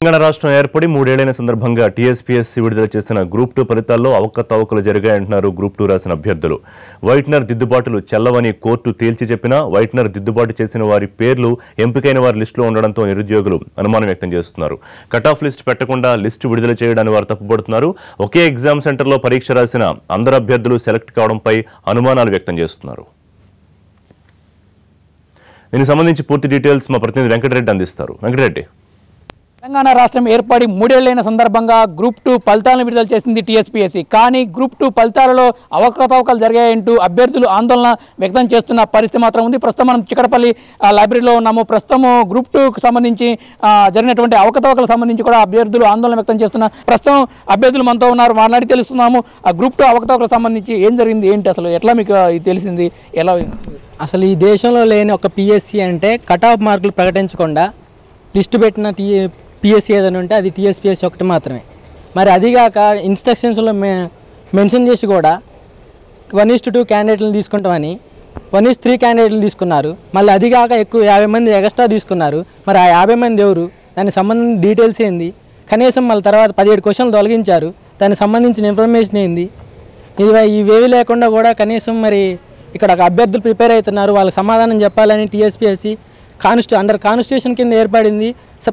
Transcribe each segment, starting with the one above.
తెలంగాణ రాష్ట్రం ఏర్పడి 3 ఏళ్లైన సందర్భంగా టీఎస్పీఎస్సీ విడుదల చేసిన గ్రూప్ 2 ఫలితాల్లో అవకతవకలు జరిగాయంటున్నారు గ్రూప్ 2 రాసిన అభ్యర్థులు. వైట్నర్ దిద్దుబాటులు చెల్లవని కోర్టు తేల్చి చెప్పినా వైట్నర్ దిద్దుబాటు చేసిన వారి పేర్లు ఎంపికైన వారి లిస్టులో ఉండడంతో నిరుద్యోగులు అనుమానం వ్యక్తం చేస్తున్నారు. కట్ ఆఫ్ లిస్ట్ పెట్టకుండా లిస్టు విడుదల చేయడాన్ని వారు తప్పుపడుతున్నారు. ఒకే ఎగ్జామ్ సెంటర్లో పరీక్ష రాసిన అందరు అభ్యర్థులు సెలెక్ట్ కావడంపై అనుమానాలు వ్యక్తం చేస్తున్నారు. దీనికి సంబంధించి పూర్తి డీటెయిల్స్ మా ప్రతినిధి వెంకటరెడ్డి అందిస్తారు. వెంకటరెడ్డి, తెలంగాణ రాష్ట్రం ఏర్పడి 3 ఏళ్లైన సందర్భంగా గ్రూప్ 2 ఫలితాలను విడుదల చేసింది టీఎస్పీఎస్సీ. కానీ గ్రూప్ 2 ఫలితాలలో అవకతవకలు జరిగాయంటూ అభ్యర్థులు ఆందోళన వ్యక్తం చేస్తున్న పరిస్థితి మాత్రం ఉంది. ప్రస్తుతం మనం చిక్కడపల్లి లైబ్రరీలో ఉన్నాము. ప్రస్తుతం గ్రూప్ 2కు సంబంధించి జరిగినటువంటి అవకతవకలకు సంబంధించి కూడా అభ్యర్థులు ఆందోళన వ్యక్తం చేస్తున్న ప్రస్తుతం అభ్యర్థులు మనతో ఉన్నారు. వారిని తెలుస్తున్నాము ఆ గ్రూప్ 2 అవకతవకలకు సంబంధించి ఏం జరిగింది, ఏంటి అసలు ఎట్లా మీకు తెలిసింది, ఎలా? అసలు ఈ దేశంలో లేని ఒక పిఎస్సి అంటే కట్ ఆఫ్ మార్కులు ప్రకటించకుండా లిస్టు పెట్టిన పిఎస్సి ఏదైనా ఉంటే అది టీఎస్పీఎస్సీ ఒకటి మాత్రమే. మరి అదిగాక ఇన్స్ట్రక్షన్స్లో మెన్షన్ చేసి కూడా 1:2 క్యాండిడేట్లను తీసుకుంటామని 1:3 క్యాండిడేట్లు తీసుకున్నారు. మళ్ళీ అదిగాక ఎక్కువ 50 మంది ఎక్స్ట్రా తీసుకున్నారు. మరి ఆ 50 మంది ఎవరు, దానికి సంబంధించిన డీటెయిల్స్ ఏంది, కనీసం మళ్ళీ తర్వాత 17 క్వశ్చన్లు తొలగించారు, దానికి సంబంధించిన ఇన్ఫర్మేషన్ ఏంది, ఇవేవి లేకుండా కూడా కనీసం మరి ఇక్కడ అభ్యర్థులు ప్రిపేర్ అవుతున్నారు, వాళ్ళకి సమాధానం చెప్పాలని టీఎస్పీఎస్సీ అండర్ కాన్స్టిట్యూషన్ కింద ఏర్పడింది.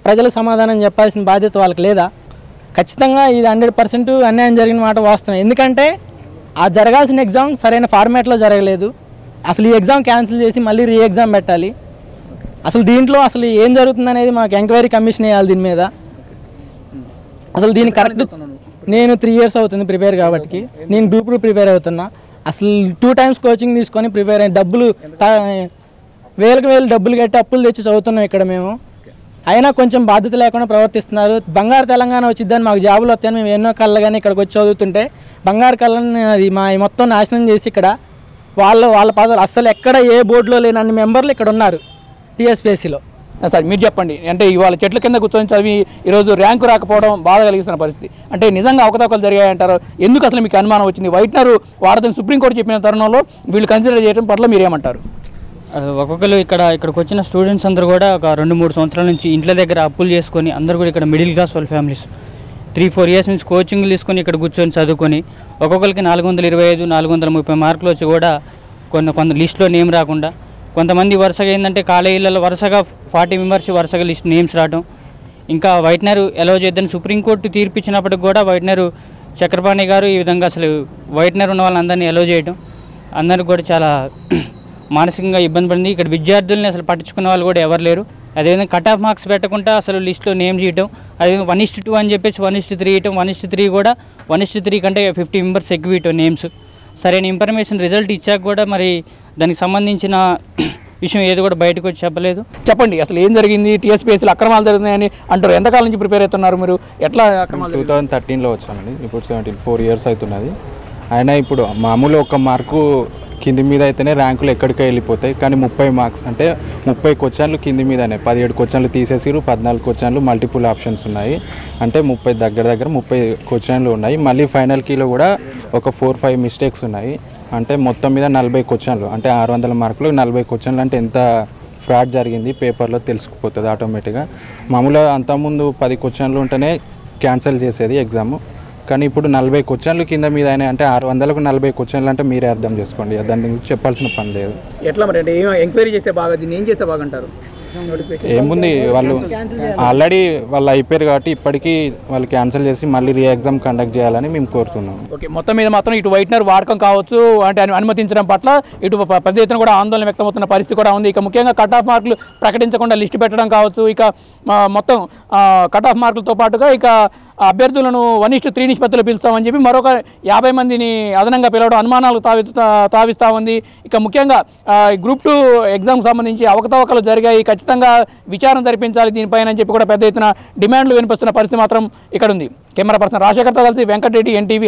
ప్రజలకు సమాధానం చెప్పాల్సిన బాధ్యత వాళ్ళకి లేదా? ఖచ్చితంగా ఇది 100% అన్యాయం జరిగిన మాట వాస్తవం. ఎందుకంటే ఆ జరగాల్సిన ఎగ్జామ్ సరైన ఫార్మాట్లో జరగలేదు. అసలు ఈ ఎగ్జామ్ క్యాన్సిల్ చేసి మళ్ళీ రీ ఎగ్జామ్ పెట్టాలి. అసలు దీంట్లో అసలు ఏం జరుగుతుంది అనేది మాకు ఎంక్వైరీ కమిషన్ వేయాలి దీని మీద. అసలు దీని కరెక్ట్ నేను 3 years అవుతుంది ప్రిపేర్ కాబట్టి. నేను గ్రూప్ 2 ప్రిపేర్ అవుతున్నా. అసలు 2 times కోచింగ్ తీసుకొని ప్రిపేర్ అయ్యి డబ్బులు వేలకు డబ్బులు కట్టి అప్పులు తెచ్చి చదువుతున్నాం ఇక్కడ మేము. అయినా కొంచెం బాధ్యత లేకుండా ప్రవర్తిస్తున్నారు. బంగారు తెలంగాణ వచ్చిద్దని మాకు జాబులు వస్తాయని మేము ఎన్నో కళ్ళగానే ఇక్కడికి వచ్చి చదువుతుంటే బంగారు కళ్ళని అది మా మొత్తం నాశనం చేసి ఇక్కడ వాళ్ళ పదవులు అస్సలు ఎక్కడ ఏ బోర్డులో లేని అన్ని మెంబర్లు ఇక్కడ ఉన్నారు టీఎస్పీఎస్సీలో. సార్ మీరు చెప్పండి, అంటే ఇవాళ చెట్ల కింద కూర్చొని చదివి ఈరోజు ర్యాంకు రాకపోవడం బాధ కలిగిస్తున్న పరిస్థితి. అంటే నిజంగా అవకతవకలు జరిగాయంటారు, ఎందుకు అసలు మీకు అనుమానం వచ్చింది? వైట్నర్ వాడదని సుప్రీంకోర్టు చెప్పిన తరుణంలో వీళ్ళు కన్సిడర్ చేయడం పట్ల మీరేమంటారు? ఒక్కొక్కరు ఇక్కడికి వచ్చిన స్టూడెంట్స్ అందరూ కూడా ఒక 2-3 సంవత్సరాల నుంచి ఇంట్ల దగ్గర అప్పులు చేసుకొని అందరూ కూడా ఇక్కడ మిడిల్ క్లాస్ వాళ్ళ ఫ్యామిలీస్ 3-4 years నుంచి కోచింగ్లు తీసుకొని ఇక్కడ కూర్చొని చదువుకొని ఒక్కొక్కరికి 425, 430 మార్కులు వచ్చి కూడా కొంత లిస్టులో నేమ్ రాకుండా, కొంతమంది వరుసగా ఏంటంటే కాలేజీలలో వరుసగా 40 members వరుసగా లిస్ట్ నేమ్స్ రావడం, ఇంకా వైట్నర్ ఎలవ్ చేద్దని సుప్రీంకోర్టు తీర్పిచ్చినప్పటికి కూడా వైట్నర్ చక్రపాణి గారు ఈ విధంగా అసలు వైట్నర్ ఉన్న వాళ్ళందరినీ ఎలవ్ చేయడం అందరికి కూడా చాలా మానసికంగా ఇబ్బంది పడింది. ఇక్కడ విద్యార్థుల్ని అసలు పట్టించుకున్న వాళ్ళు కూడా ఎవరు లేరు. అదేవిధంగా కట్ ఆఫ్ మార్క్స్ పెట్టకుండా అసలు లిస్టులో నేమ్ చేయటం, అదేవిధంగా 1:2 అని చెప్పేసి 1:3 ఇవ్వటం, 1:3 కూడా 1:3 కంటే 50 members ఎక్కువ ఇవ్వటం నేమ్స్. సరైన ఇన్ఫర్మేషన్ రిజల్ట్ ఇచ్చాక కూడా మరి దానికి సంబంధించిన విషయం ఏది కూడా బయటకు వచ్చి చెప్పలేదు. చెప్పండి అసలు ఏం జరిగింది? టీఎస్పీఎస్సీలో అక్రమాలు జరుగుతున్నాయని అంటారు. ఎంతకాలం నుంచి ప్రిపేర్ అవుతున్నారు మీరు? ఎట్లా అక్రమాలు? 2013లో వచ్చామండి. ఇప్పుడు 4 years అవుతున్నది. అయినా ఇప్పుడు మామూలు 1 మార్కు కింది మీద అయితేనే ర్యాంకులు ఎక్కడికి వెళ్ళిపోతాయి. కానీ 30 మార్క్స్ అంటే 30 క్వశ్చన్లు కింది మీదనే 17 క్వశ్చన్లు తీసేసిరు, 14 క్వశ్చన్లు మల్టిపుల్ ఆప్షన్స్ ఉన్నాయి. అంటే 30 దగ్గర 30 క్వశ్చన్లు ఉన్నాయి. మళ్ళీ ఫైనల్ కీలో కూడా ఒక 4-5 మిస్టేక్స్ ఉన్నాయి. అంటే మొత్తం మీద 40 క్వశ్చన్లు, అంటే 600 మార్కులు 40 క్వశ్చన్లు. అంటే ఎంత ఫ్రాడ్ జరిగింది పేపర్లో తెలిసిపోతుంది ఆటోమేటిక్గా. మామూలుగా అంతకుముందు 10 క్వశ్చన్లు ఉంటేనే క్యాన్సిల్ చేసేది ఎగ్జామ్. కానీ ఇప్పుడు 40 క్వశ్చన్లు కింద మీద అయినాయి. అంటే 600కు 40 క్వశ్చన్లు అంటే మీరే అర్థం చేసుకోండి. దాని గురించి చెప్పాల్సిన పని లేదు. ఎట్లా మరి? అంటే ఎంక్వైరీ చేస్తే బాగా, దీన్ని ఏం చేస్తే బాగుంటారు? ఏముంది, వాళ్ళు ఆల్రెడీ వాళ్ళు అయిపోయారు కాబట్టి ఇప్పటికీ వాళ్ళు క్యాన్సిల్ చేసి మళ్ళీ రీ ఎగ్జామ్ కండక్ట్ చేయాలని మేము కోరుతున్నాం. ఓకే, మొత్తం మీద మాత్రం ఇటు వైట్నర్ వాడకం కావచ్చు అంటే అనుమతించడం పట్ల ఇటు పెద్ద ఎత్తున కూడా ఆందోళన వ్యక్తమవుతున్న పరిస్థితి కూడా ఉంది. ఇక ముఖ్యంగా కట్ ఆఫ్ మార్కులు ప్రకటించకుండా లిస్టు పెట్టడం కావచ్చు, ఇక మొత్తం కట్ ఆఫ్ మార్కులతో పాటుగా ఇక అభ్యర్థులను 1:3 నిష్పత్తిలో పిలుస్తామని చెప్పి మరొక 50 మందిని అదనంగా పిలవడం అనుమానాలు తావిస్తూ ఉంది. ఇక ముఖ్యంగా గ్రూప్ 2 ఎగ్జామ్కి సంబంధించి అవకతవకలు జరిగాయి, ఖచ్చితంగా విచారణ జరిపించాలి దీనిపైన అని చెప్పి కూడా పెద్ద ఎత్తున డిమాండ్లు వినిపిస్తున్న పరిస్థితి మాత్రం ఇక్కడ ఉంది. కెమెరా పర్సన్ రాజశేఖర్తో కలిసి వెంకటరెడ్డి, NTV.